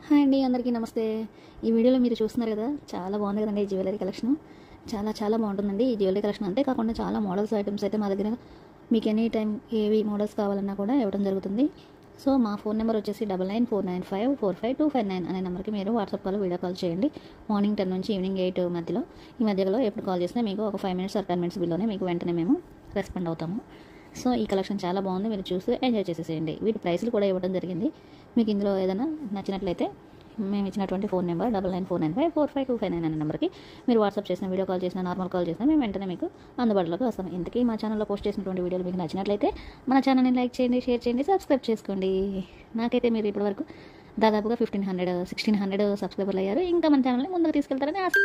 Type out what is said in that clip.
Hi అండి, అందరికీ నమస్తే. ఈ వీడియోలో మీరు చూస్తున్నారు కదా, చాలా బాగుంది కదండి ఈ జ్యువెలరీ కలెక్షన్. చాలా బాగుంటుందండి ఈ జ్యువెలరీ కలెక్షన్. అంతే కాకుండా చాలా మోడల్స్ ఐటమ్స్ అయితే మా దగ్గర మీకు ఎనీ టైం ఏవి మోడల్స్ కావాలన్నా కూడా ఇవ్వడం జరుగుతుంది. సో మా ఫోన్ నెంబర్ వచ్చేసి 9949545259 అనే నెంబర్కి మీరు వాట్సాప్ కాల్, వీడియో కాల్ చేయండి. మార్నింగ్ 10 నుంచి ఈవినింగ్ 8 మధ్యలో, ఈ మధ్యలో ఎప్పుడు కాల్ చేసినా మీకు ఒక 5 మినిట్స్ ఆర్ 10 మినిట్స్ బిల్లోనే మీకు వెంటనే మేము రెస్పాండ్ అవుతాము. సో ఈ కలెక్షన్ చాలా బాగుంది, మీరు చూసి ఎంజాయ్ చేసేసేయండి. వీటి ప్రైస్లు కూడా ఇవ్వడం జరిగింది. మీకు ఇందులో ఏదైనా నచ్చినట్లయితే మేము ఇచ్చినటువంటి ఫోన్ నెంబర్ 9949545259 అనే నెంబర్కి మీరు వాట్సాప్ చేసిన, వీడియో కాల్ చేసిన, నార్మల్ కాల్ చేసినా మేము వెంటనే మీకు అందుబాటులోకి వస్తాం. ఇంతకీ మా ఛానల్లో పోస్ట్ చేసినటువంటి వీడియోలు మీకు నచ్చినట్లయితే మన ఛానల్ని లైక్ చేయండి, షేర్ చేయండి, సబ్స్క్రైబ్ చేసుకోండి. నాకైతే మీరు ఇప్పటివరకు దాదాపుగా 1600 సబ్స్క్రైబర్లు అయ్యారు. ఇంకా మన ఛానల్ని ముందుకు తీసుకెళ్తారని ఆశ.